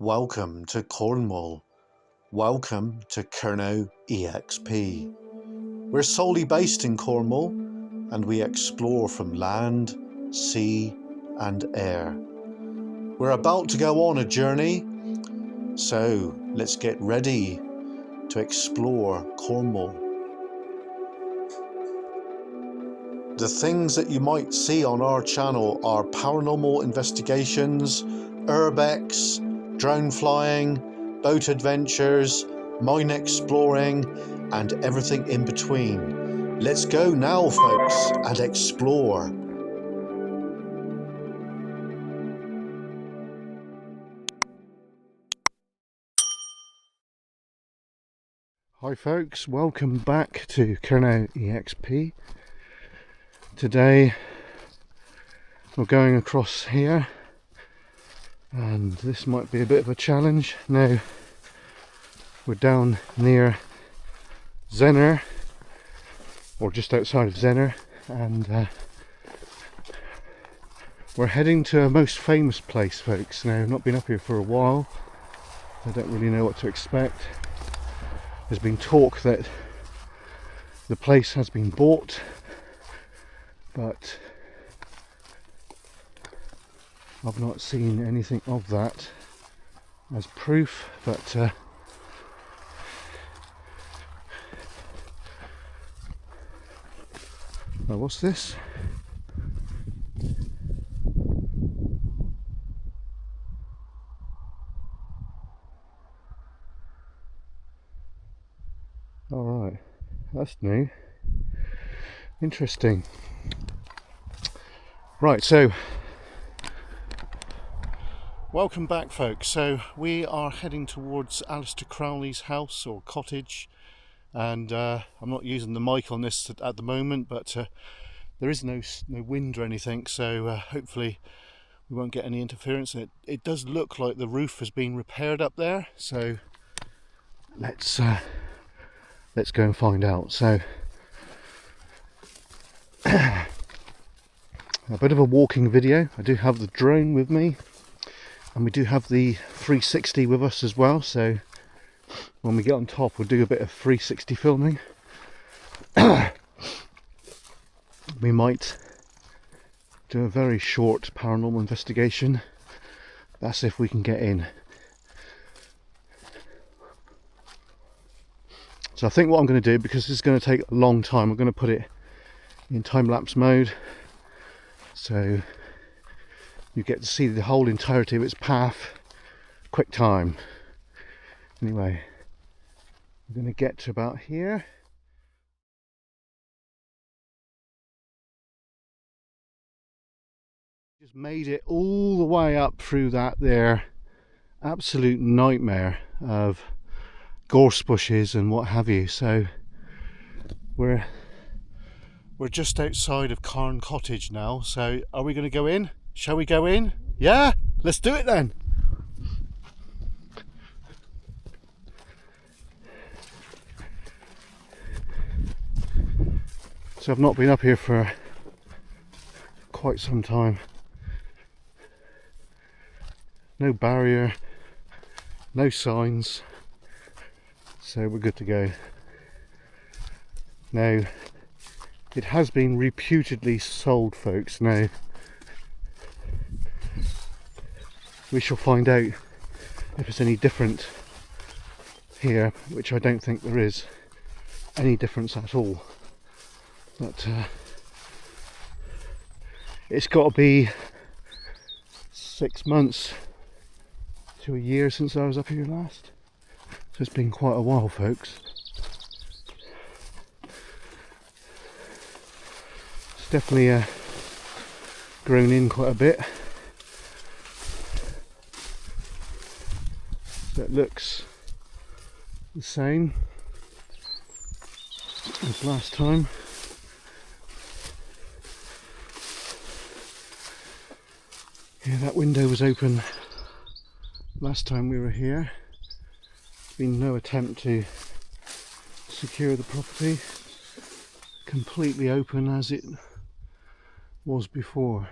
Welcome to Cornwall. Welcome to KERNOW EXP. We're solely based in Cornwall and we explore from land, sea and air. We're about to go on a journey, so let's get ready to explore Cornwall. The things that you might see on our channel are paranormal investigations, urbex, drone flying, boat adventures, mine exploring, and everything in between. Let's go now, folks, and explore. Hi folks, welcome back to KERNOW EXP. Today we're going across here, and this might be a bit of a challenge. Now we're down near Zenner, or just outside of Zenner, and we're heading to a most famous place, folks. Now I've not been up here for a while, I don't really know what to expect. There's been talk that the place has been bought, but I've not seen anything of that as proof. But oh, what's this? All right, that's new. Interesting. Right, so welcome back, folks. So we are heading towards Alistair Crowley's house or cottage, and I'm not using the mic on this at the moment, but there is no wind or anything, so hopefully we won't get any interference. It does look like the roof has been repaired up there, so let's go and find out. So a bit of a walking video. I do have the drone with me, and we do have the 360 with us as well, so when we get on top we'll do a bit of 360 filming. We might do a very short paranormal investigation. That's if we can get in. So I think what I'm going to do, because this is going to take a long time, I'm going to put it in time-lapse mode, so you get to see the whole entirety of its path, quick time. Anyway, we're going to get to about here. Just made it all the way up through that there absolute nightmare of gorse bushes and what have you. So we're just outside of COTTAGE now. So are we going to go in? Shall we go in? Yeah, let's do it then. So I've not been up here for quite some time. No barrier, no signs, so we're good to go. Now, it has been reputedly sold, folks. Now we shall find out if it's any different here, which I don't think there is any difference at all. But it's got to be 6 months to a year since I was up here last, so it's been quite a while, folks. It's definitely grown in quite a bit. So it looks the same as last time. Yeah, that window was open last time we were here. Been no attempt to secure the property. Completely open as it was before.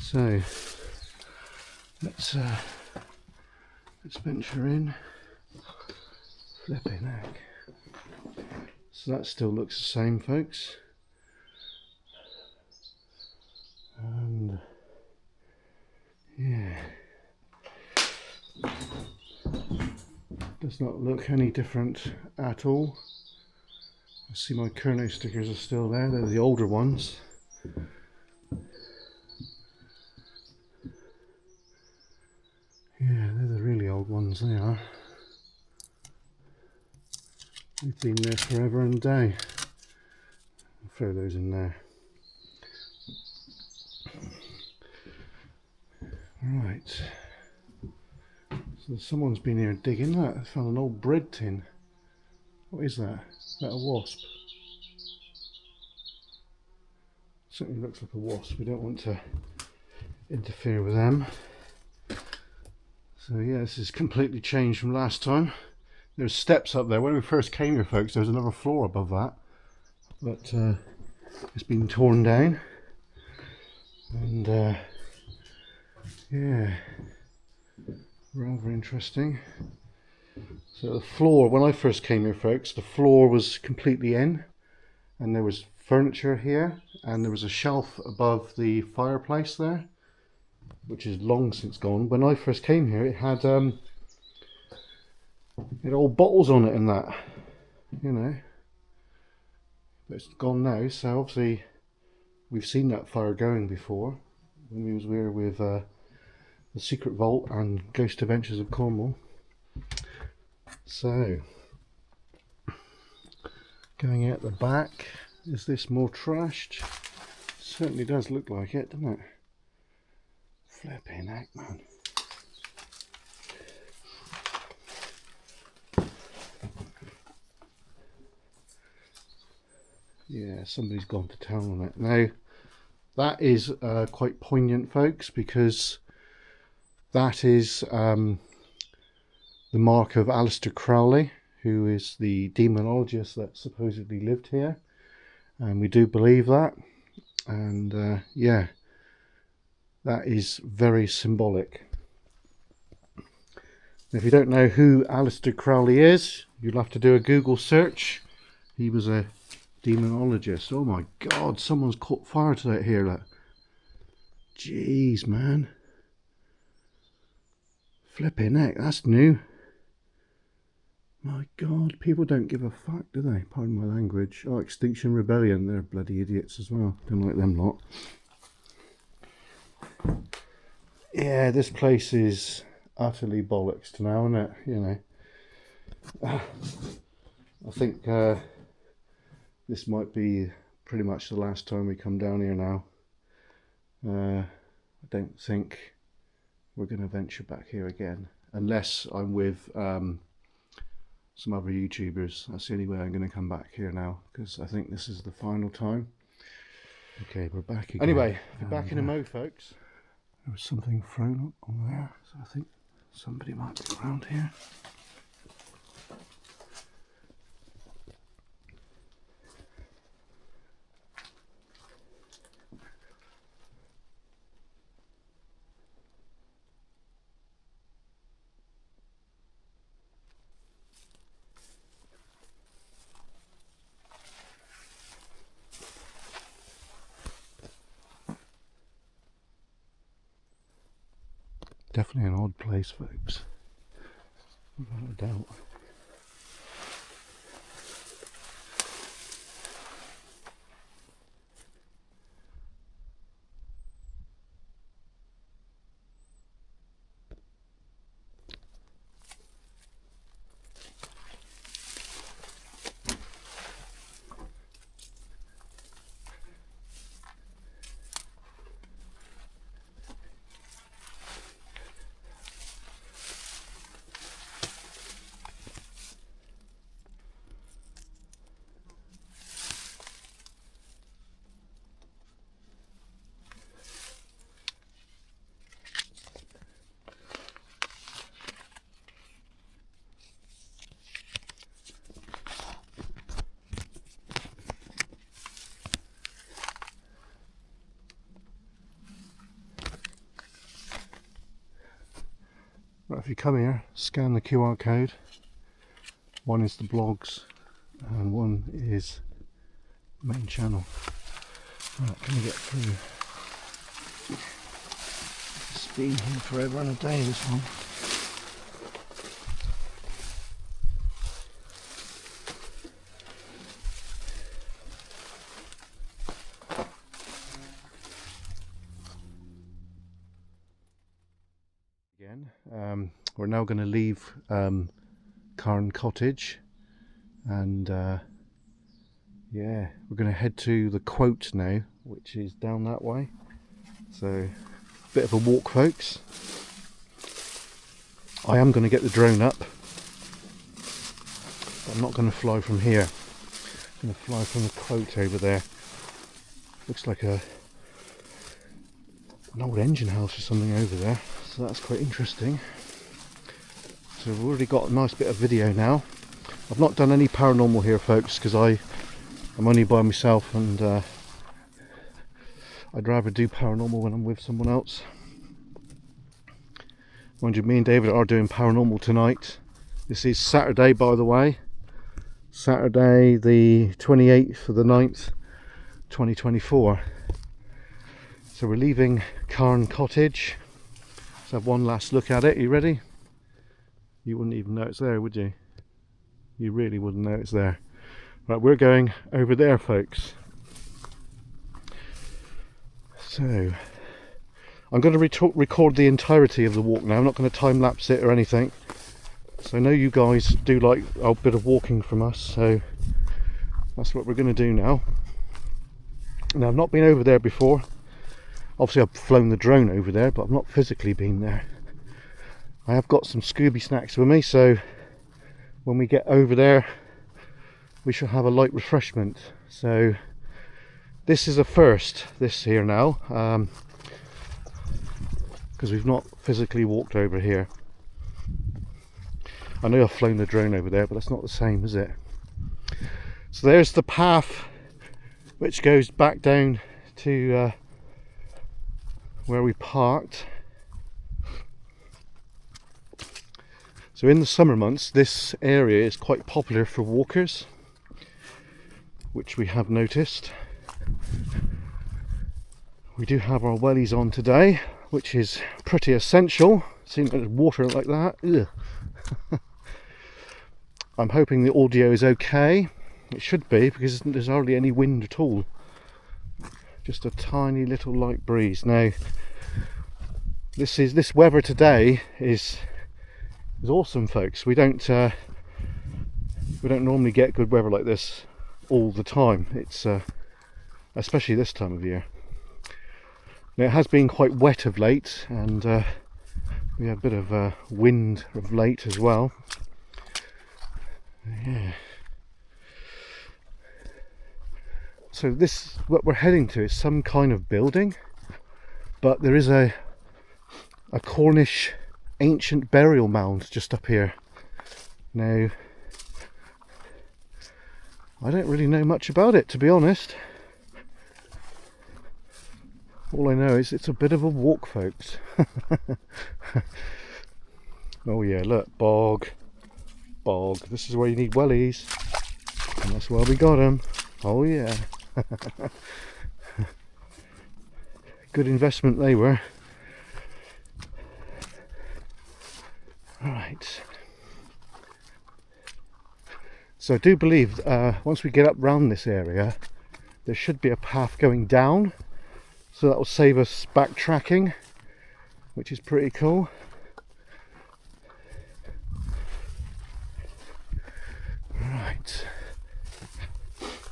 So let's Let's venture in. Flipping heck. So that still looks the same, folks. And yeah, does not look any different at all. I see my KERNOW stickers are still there. They're the older ones. Yeah, they're the really old ones, they are. They've been there forever and a day. I'll throw those in there. Right. So someone's been here digging that. I found an old bread tin. What is that? Is that a wasp? Certainly looks like a wasp. We don't want to interfere with them. So yeah, this is completely changed from last time. There's steps up there. When we first came here, folks, there was another floor above that, but it's been torn down. And yeah, rather interesting. So the floor, when I first came here, folks, the floor was completely in, and there was furniture here, and there was a shelf above the fireplace there, which is long since gone. When I first came here, it had old bottles on it and that, you know, but it's gone now. So obviously we've seen that fire going before when we was here with the Secret Vault and Ghost Adventures of Cornwall. So going out the back, is this more trashed? Certainly does look like it, doesn't it? Flipping heck, man. Yeah, somebody's gone to town on it. Now, that is quite poignant, folks, because that is the mark of Alistair Crowley, who is the demonologist that supposedly lived here. And we do believe that. And yeah, that is very symbolic. Now, if you don't know who Alistair Crowley is, you'll have to do a Google search. He was a demonologist. Oh my god, someone's caught fire to that here, look. Jeez, man. Flipping heck, that's new. My god, people don't give a fuck, do they? Pardon my language. Oh, Extinction Rebellion, they're bloody idiots as well. Don't like them lot. Yeah, this place is utterly bollocks now, isn't it? You know. I think this might be pretty much the last time we come down here now. I don't think we're going to venture back here again, unless I'm with some other YouTubers. That's the only way I'm going to come back here now, because I think this is the final time. Okay, we're back again. Anyway, we're back in a mo, folks. There was something thrown on there, so I think somebody might be around here. Definitely an odd place, folks, without a doubt. Right, if you come here, scan the QR code. One is the blogs and one is main channel. Right, can we get through? It's been here forever and a day, this one. Again, we're now going to leave Cottage, and yeah, we're going to head to the quote now, which is down that way. So, bit of a walk, folks. I am going to get the drone up. I'm not going to fly from here. I'm going to fly from the quote over there. Looks like an old engine house or something over there, so that's quite interesting. So we've already got a nice bit of video now. I've not done any paranormal here, folks, because I'm only by myself, and I'd rather do paranormal when I'm with someone else. Mind you, me and David are doing paranormal tonight. This is Saturday, by the way. Saturday the 28th of the 9th, 2024. So we're leaving Cottage. Let's have one last look at it. Are you ready? You wouldn't even know it's there, would you? You really wouldn't know it's there. Right, we're going over there, folks. So I'm going to record the entirety of the walk now. I'm not going to time lapse it or anything. So I know you guys do like a bit of walking from us, so that's what we're going to do now. Now, I've not been over there before. Obviously I've flown the drone over there, but I've not physically been there. I have got some Scooby snacks with me, so when we get over there we shall have a light refreshment. So this is a first, this here now, because we've not physically walked over here. I know I've flown the drone over there, but that's not the same, is it? So there's the path which goes back down to where we parked. So in the summer months this area is quite popular for walkers, which we have noticed. We do have our wellies on today, which is pretty essential, seeing there's water like that. Ugh. I'm hoping the audio is okay. It should be, because there's hardly any wind at all. Just a tiny little light breeze. Now this weather today is awesome, folks. We don't normally get good weather like this all the time. It's especially this time of year. Now, it has been quite wet of late, and we had a bit of wind of late as well. Yeah. So this, what we're heading to, is some kind of building, but there is a Cornish ancient burial mound just up here. Now, I don't really know much about it, to be honest. All I know is it's a bit of a walk, folks. Oh yeah, look, bog. This is where you need wellies, and that's where we got them. Oh yeah. Good investment they were. Right. So I do believe once we get up round this area, there should be a path going down, so that will save us backtracking, which is pretty cool. Right.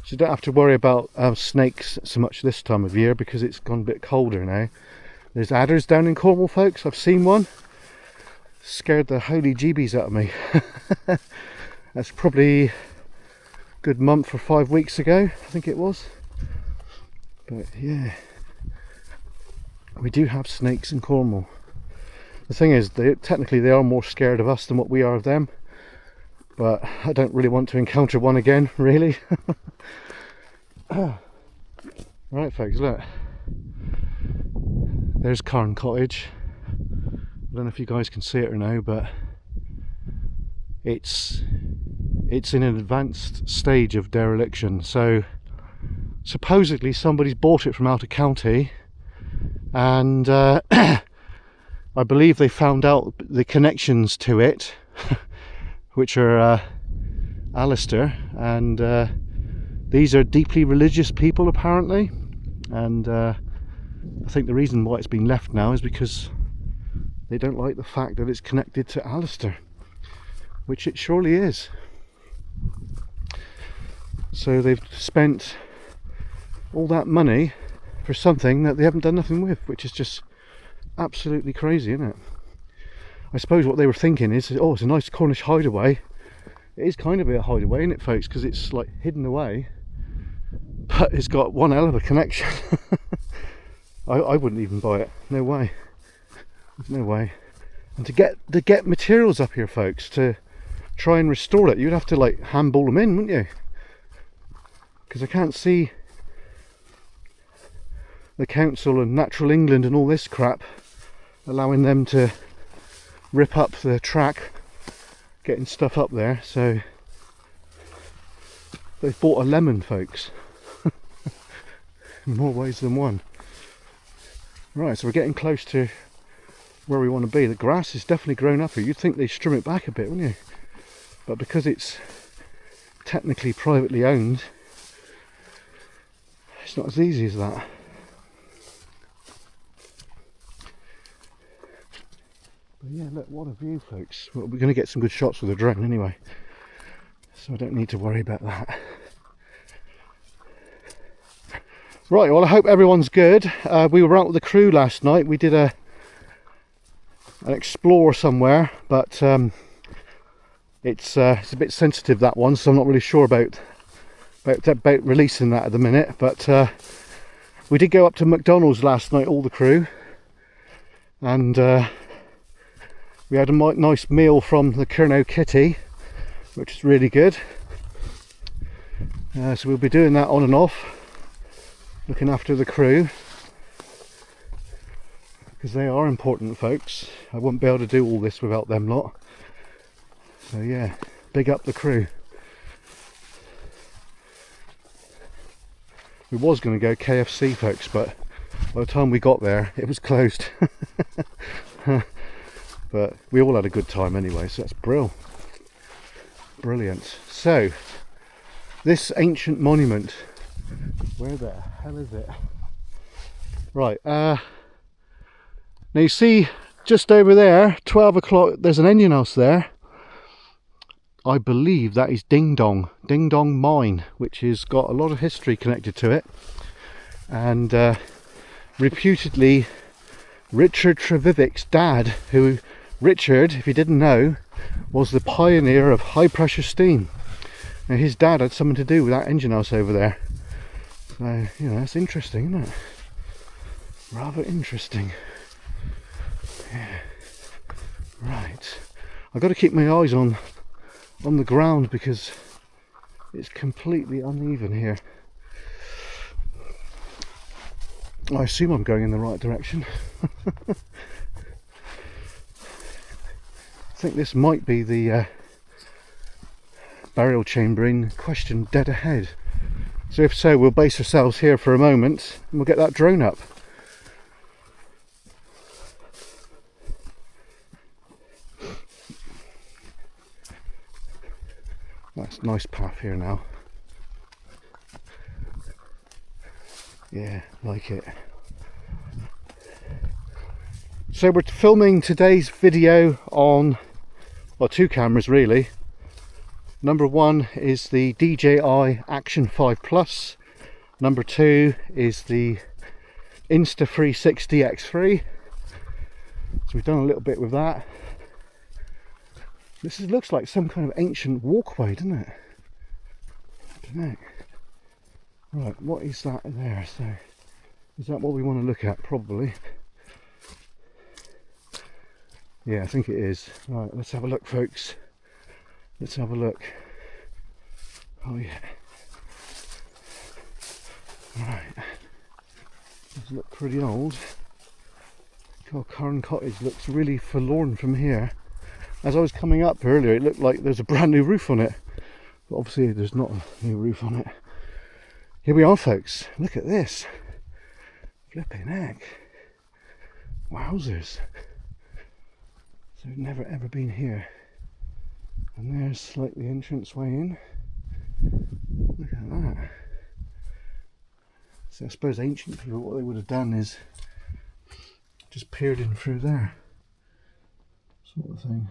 So you don't have to worry about snakes so much this time of year, because it's gone a bit colder now. There's adders down in Cornwall, folks. I've seen one. Scared the holy jeebies out of me. That's probably a good month or 5 weeks ago, I think it was. But yeah, we do have snakes in Cornwall. The thing is, technically they are more scared of us than what we are of them, but I don't really want to encounter one again, really. Right, folks, look, there's Cottage. I don't know if you guys can see it or no, but it's in an advanced stage of dereliction. So supposedly somebody's bought it from out of county, and I believe they found out the connections to it, which are Alistair, and these are deeply religious people apparently, and I think the reason why it's been left now is because they don't like the fact that it's connected to Alistair, which it surely is. So they've spent all that money for something that they haven't done nothing with, which is just absolutely crazy, isn't it? I suppose what they were thinking is, oh, it's a nice Cornish hideaway. It is kind of a hideaway, isn't it, folks? Because it's like hidden away, but it's got one hell of a connection. I wouldn't even buy it. No way. No way. And to get materials up here, folks, to try and restore it, you'd have to like handball them in, wouldn't you? Because I can't see the council and Natural England and all this crap allowing them to rip up the track, getting stuff up there. So they've bought a lemon, folks. In more ways than one. Right, so we're getting close to where we want to be. The grass is definitely grown up here. You'd think they'd trim it back a bit, wouldn't you? But because it's technically privately owned, it's not as easy as that. But yeah, look, what a view, folks. Well, we're going to get some good shots with the drone anyway, so I don't need to worry about that. Right, well, I hope everyone's good. We were out with the crew last night. We did an explore somewhere, but it's a bit sensitive, that one, so I'm not really sure about releasing that at the minute. But we did go up to McDonald's last night, all the crew, and we had a nice meal from the KERNOW kitty, which is really good. So we'll be doing that on and off, looking after the crew, because they are important, folks. I wouldn't be able to do all this without them lot. So yeah, big up the crew. We was going to go KFC, folks, but by the time we got there it was closed. But we all had a good time anyway, so that's brilliant. So this ancient monument, where the hell is it? Right, now you see just over there, 12 o'clock, there's an engine house there. I believe that is Ding Dong Mine, which has got a lot of history connected to it. And reputedly Richard Trevithick's dad, who, Richard, if you didn't know, was the pioneer of high pressure steam. Now his dad had something to do with that engine house over there. So, you know, that's interesting, isn't it? Rather interesting. Yeah. Right. I've got to keep my eyes on the ground because it's completely uneven here. I assume I'm going in the right direction. I think this might be the burial chamber in question dead ahead. So if so, we'll base ourselves here for a moment and we'll get that drone up. That's a nice path here now. Yeah, like it. So we're filming today's video on, well, two cameras really. Number one is the DJI Action 5 Plus. Number two is the Insta360 X3. So we've done a little bit with that. This looks like some kind of ancient walkway, doesn't it? I don't know. Right, what is that there? So, is that what we want to look at? Probably. Yeah, I think it is. Right, let's have a look, folks. Let's have a look. Oh yeah. Right. Does look pretty old. Oh, Carn Cottage looks really forlorn from here. As I was coming up earlier, it looked like there's a brand new roof on it. But obviously there's not a new roof on it. Here we are, folks. Look at this. Flipping heck. Wowzers. So we've never ever been here. And there's like the entrance way in. Look at that. So I suppose ancient people, what they would have done is just peered in through there. Sort of thing.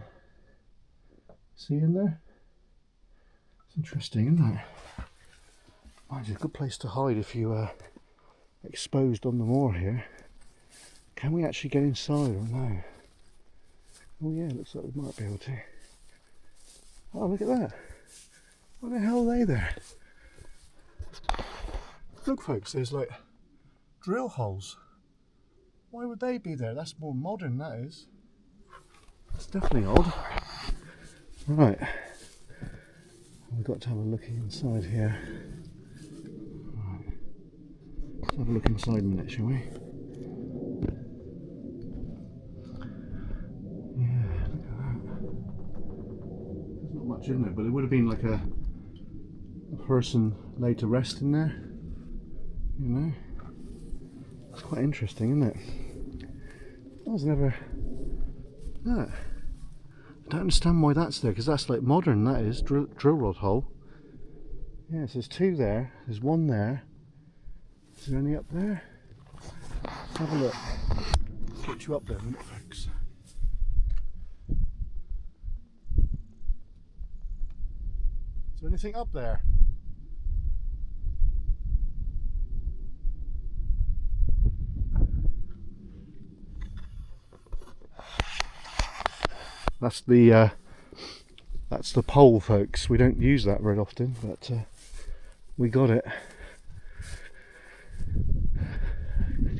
See in there? It's interesting, isn't it? Mind you, a good place to hide if you exposed on the moor here. Can we actually get inside or no? Oh yeah, looks like we might be able to. Oh, look at that. What the hell are they there? Look folks, there's like drill holes. Why would they be there? That's more modern, that is. It's definitely odd. Right. We've got to have a look inside here. Right. Let's have a look inside a minute, shall we? Yeah, look at that. There's not much in there, but it would have been like a person laid to rest in there. You know? It's quite interesting, isn't it? I was never... Look. I don't understand why that's there, because that's like modern, that is. Drill rod hole. Yes, there's two there. There's one there. Is there any up there? Let's have a look. Get you up there a minute, folks. Is there anything up there? That's the pole, folks. We don't use that very often, but we got it.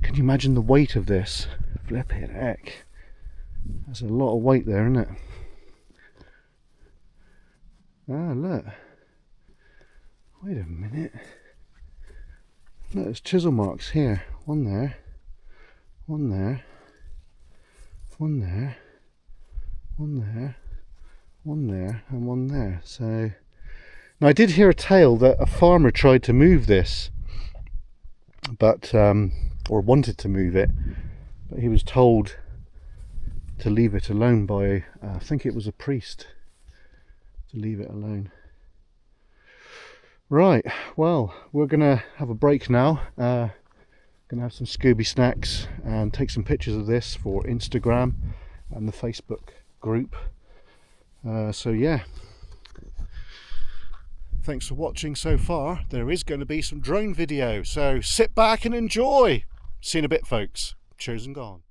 Can you imagine the weight of this? Flipping heck. That's a lot of weight there, isn't it? Ah, look. Wait a minute. Look, there's chisel marks here. One there. One there. One there. One there. One there. And one there. So... Now, I did hear a tale that a farmer tried to move this. But... or wanted to move it. But he was told to leave it alone by... I think it was a priest. To leave it alone. Right, well, we're gonna have a break now. Gonna have some Scooby snacks and take some pictures of this for Instagram and the Facebook group. So yeah, thanks for watching so far. There is going to be some drone video, so sit back and enjoy. See you in a bit, folks. Cheers and gone.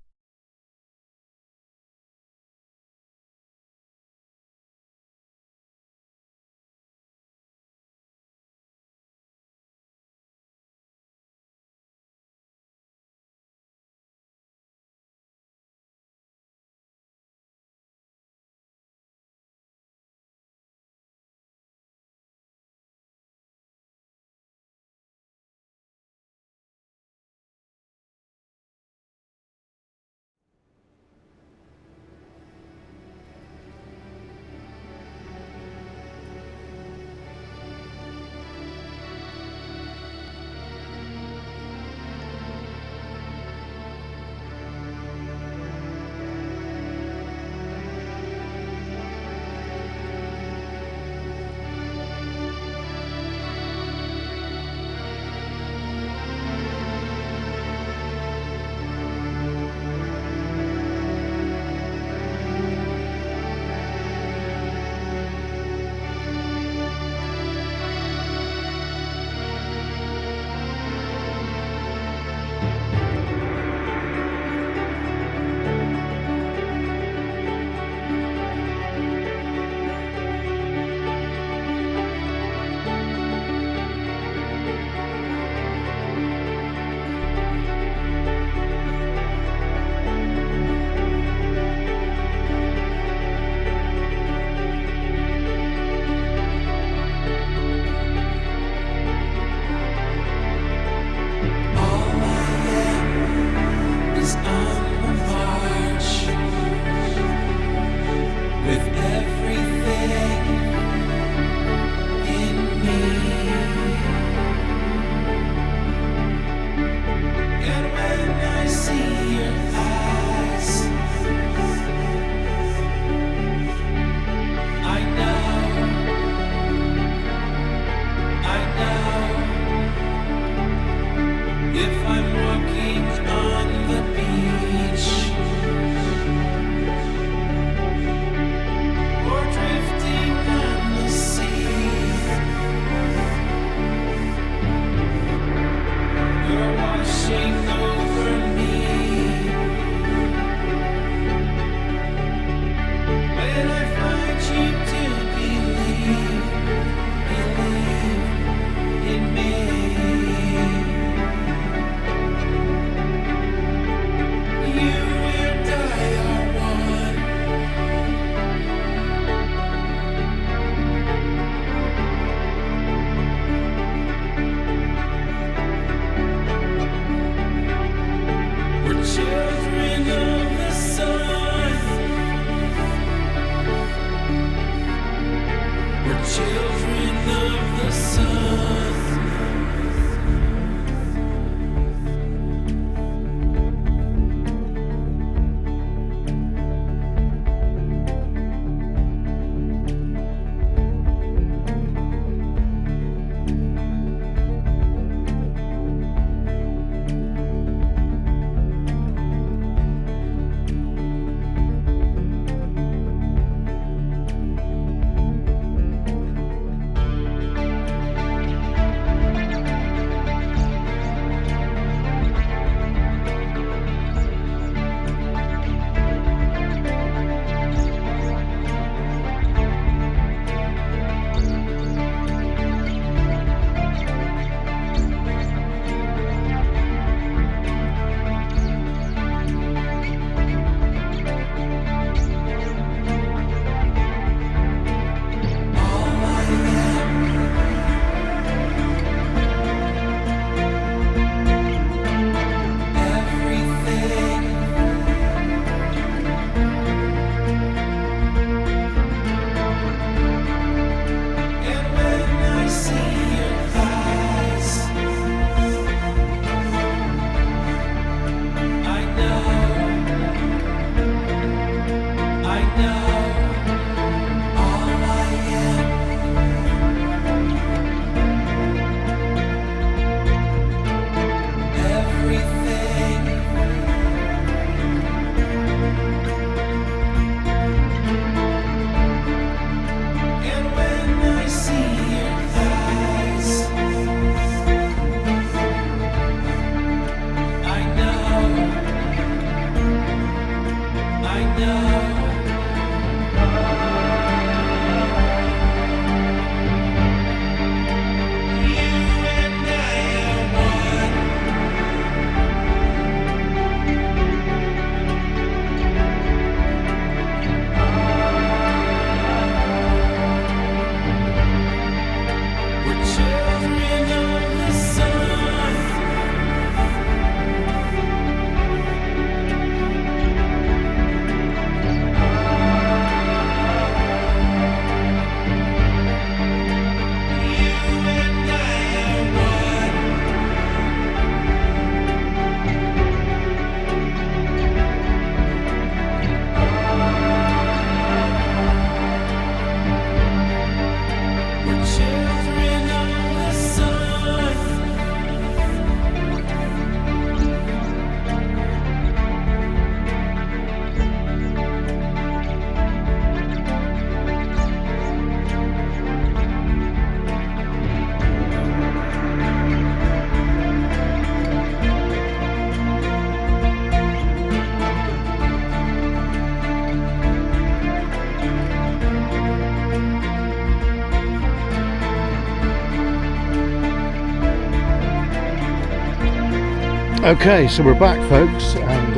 Okay, so we're back, folks, and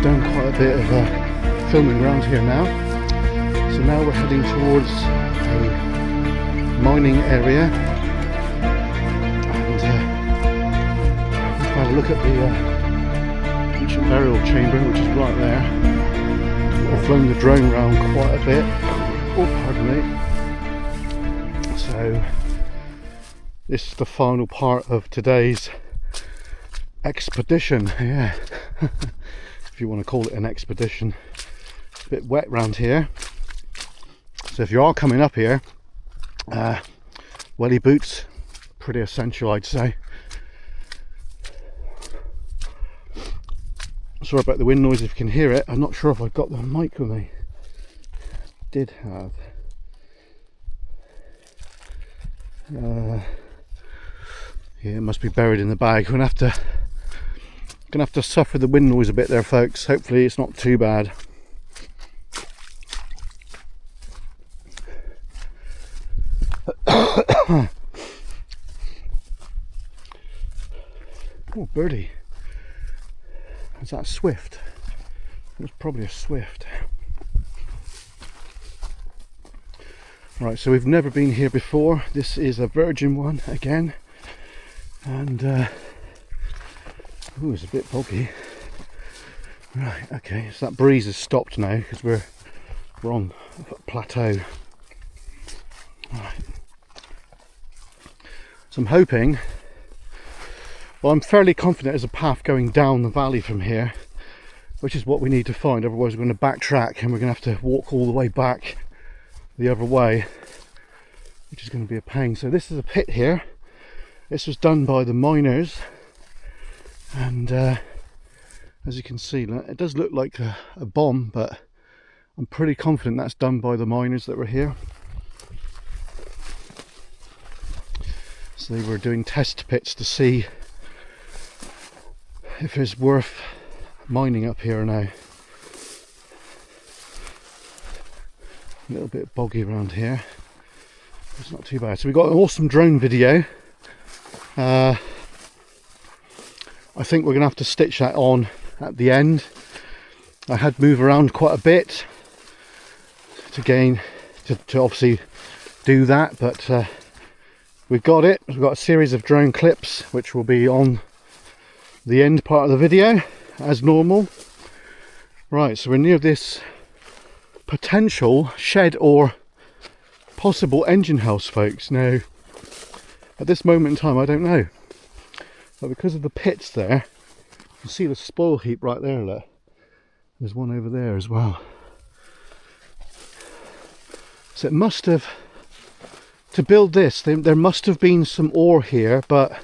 done quite a bit of filming around here now. So now we're heading towards a mining area, and we've had a look at the ancient burial chamber, which is right there. I've flown the drone around quite a bit. Oh, pardon me. So this is the final part of today's expedition, yeah. If you want to call it an expedition. It's a bit wet around here. So if you are coming up here, welly boots, pretty essential, I'd say. Sorry about the wind noise if you can hear it. I'm not sure if I've got the mic with me. Did have. Yeah, it must be buried in the bag. Gonna have to suffer the wind noise a bit there, folks. Hopefully it's not too bad. Oh, birdie. Is that a swift? It was probably a swift. Right, so we've never been here before. This is a virgin one again. And ooh, it's a bit boggy. Right, okay, so that breeze has stopped now because we're on a plateau. Right. So I'm hoping, well, I'm fairly confident there's a path going down the valley from here, which is what we need to find. Otherwise we're going to backtrack and we're going to have to walk all the way back the other way, which is going to be a pain. So this is a pit here. This was done by the miners, and as you can see, it does look like a bomb, but I'm pretty confident that's done by the miners that were here. So they were doing test pits to see if it's worth mining up here now. A little bit boggy around here. It's not too bad. So we've got an awesome drone video. I think we're going to have to stitch that on at the end. I had moved around quite a bit to obviously do that, but we've got it. We've got a series of drone clips which will be on the end part of the video as normal. Right, so we're near this potential shed or possible engine house, folks. Now at this moment in time I don't know, but because of the pits there, you can see the spoil heap right there. Look, there's one over there as well. So it must have, to build this, there must have been some ore here, but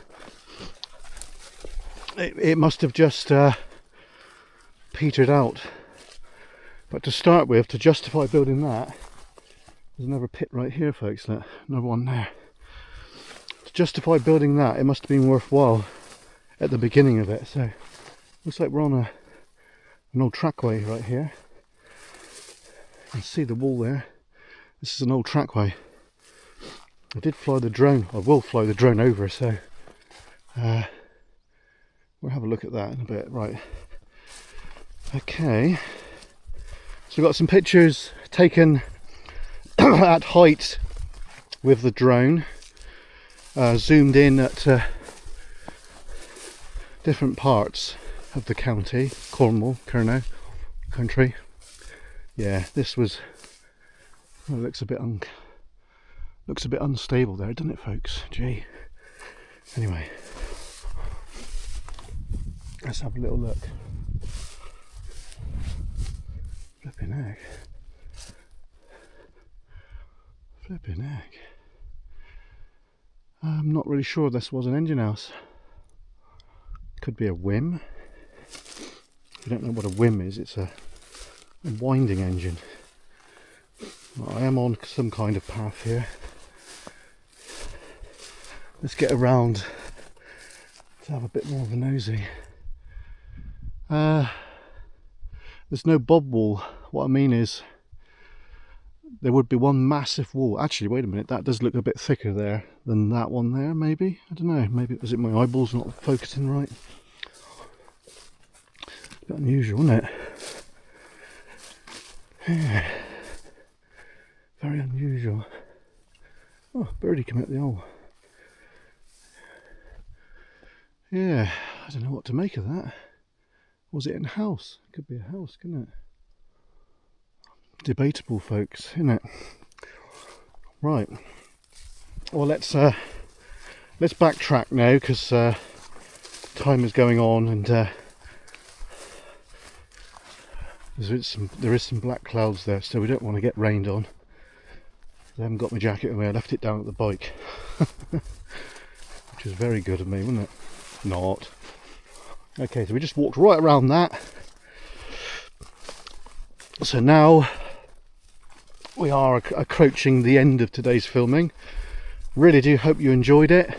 it must have just petered out. But to start with, to justify building that, there's another pit right here, folks. Look, another one there. To justify building that, it must have been worthwhile at the beginning of it. So looks like we're on an old trackway right here. You can see the wall there. This is an old trackway. I did fly the drone. I will fly the drone over, so we'll have a look at that in a bit. Right. Okay. So we've got some pictures taken at height with the drone, zoomed in at different parts of the county, Cornwall, KERNOW country. Yeah, this was, well, looks a bit unstable there, doesn't it, folks? Gee. Anyway, let's have a little look. Flipping heck. Flipping heck. I'm not really sure this was an engine house. Could be a whim. If you don't know what a whim is, it's a winding engine. Well, I am on some kind of path here. Let's get around to have a bit more of a nosy. There's no bob wall. What I mean is there would be one massive wall. Actually, wait a minute, that does look a bit thicker there than that one there, maybe. I don't know, maybe was it my eyeballs not focusing right? A bit unusual, isn't it? Yeah. Very unusual. Oh, birdie came out the hole. Yeah, I don't know what to make of that. Was it in a house? It could be a house, couldn't it? Debatable, folks, isn't it? Right. Well, let's backtrack now, because time is going on, and there is some black clouds there, so we don't want to get rained on. I haven't got my jacket away. I left it down at the bike, which was very good of me, wasn't it? Not. Okay, so we just walked right around that. So now we are approaching the end of today's filming. Really do hope you enjoyed it.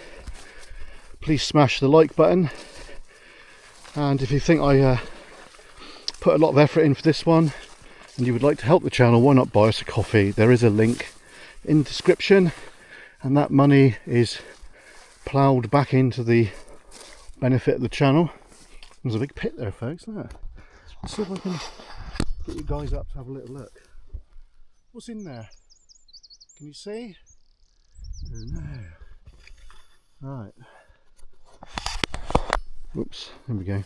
Please smash the like button, and if you think I put a lot of effort in for this one and you would like to help the channel, why not buy us a coffee? There is a link in the description, and that money is ploughed back into the benefit of the channel. There's a big pit there, folks. Look. Let's see if I can get you guys up to have a little look. What's in there? Can you see? Oh, no. Right. Oops, there we go.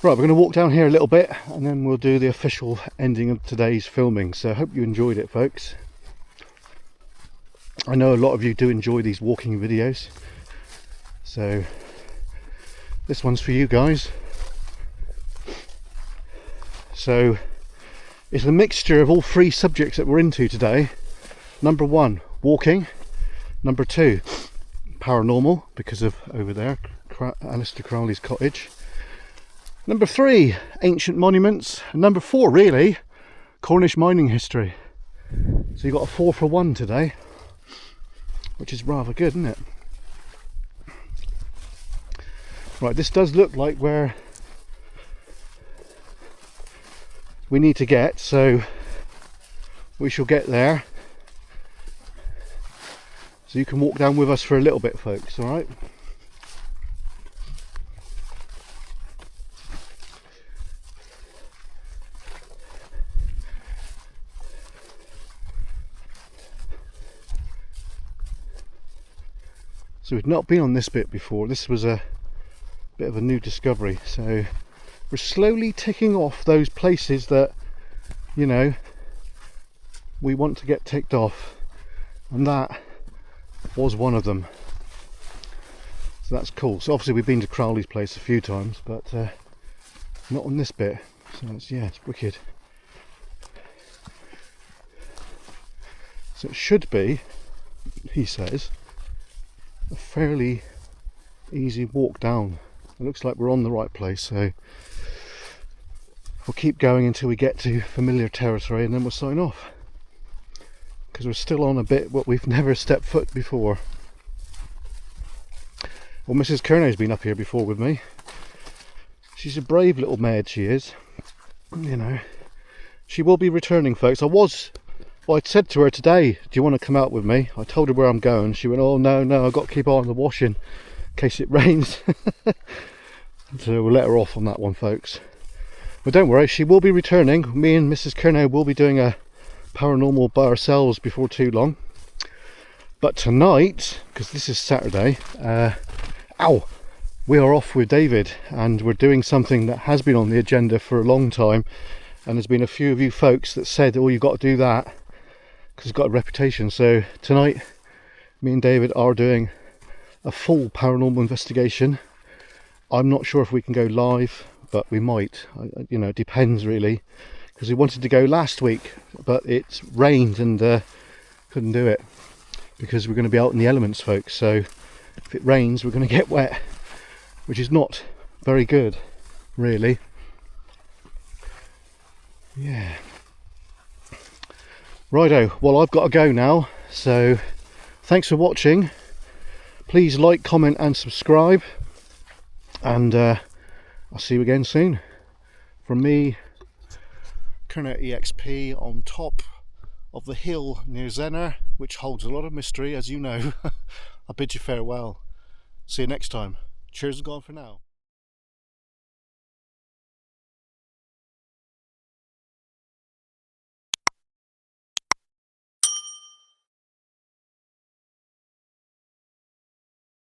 Right, we're going to walk down here a little bit and then we'll do the official ending of today's filming. So I hope you enjoyed it, folks. I know a lot of you do enjoy these walking videos, so this one's for you guys. So it's a mixture of all three subjects that we're into today. Number one, walking. Number two, paranormal, because of over there, Alistair Crowley's cottage. Number three, ancient monuments. And number four, really, Cornish mining history. So you got a 4 for 1 today, which is rather good, isn't it? Right, this does look like where we need to get, so we shall get there. So you can walk down with us for a little bit, folks, all right? So we've not been on this bit before. This was a bit of a new discovery. So we're slowly ticking off those places that, you know, we want to get ticked off. And that was one of them. So that's cool. So obviously we've been to Crowley's place a few times, but not on this bit. So it's, yeah, it's wicked. So it should be, he says, a fairly easy walk down. It looks like we're on the right place, so we'll keep going until we get to familiar territory and then we'll sign off, because we're still on a bit what we've never stepped foot before. Well, Mrs. KERNOW's been up here before with me. She's a brave little maid, she is. You know, she will be returning, folks. Well, I said to her today, do you want to come out with me? I told her where I'm going. She went, oh no, I've got to keep on the washing in case it rains. So we'll let her off on that one, folks. But don't worry, she will be returning. Me and Mrs. KERNOW will be doing a paranormal by ourselves before too long. But tonight, because this is Saturday, we are off with David, and we're doing something that has been on the agenda for a long time, and there's been a few of you folks that said, oh, you've got to do that because it's got a reputation. So tonight me and David are doing a full paranormal investigation. I'm not sure if we can go live, but we might. You know, it depends really, because we wanted to go last week but it's rained and couldn't do it because we're going to be out in the elements, folks. So if it rains we're going to get wet, which is not very good really. Yeah. Righto, well, I've got to go now, so thanks for watching. Please like, comment and subscribe, and I'll see you again soon. From me, KERNOW EXP on top of the hill near Zenner, which holds a lot of mystery, as you know. I bid you farewell. See you next time. Cheers and gone for now.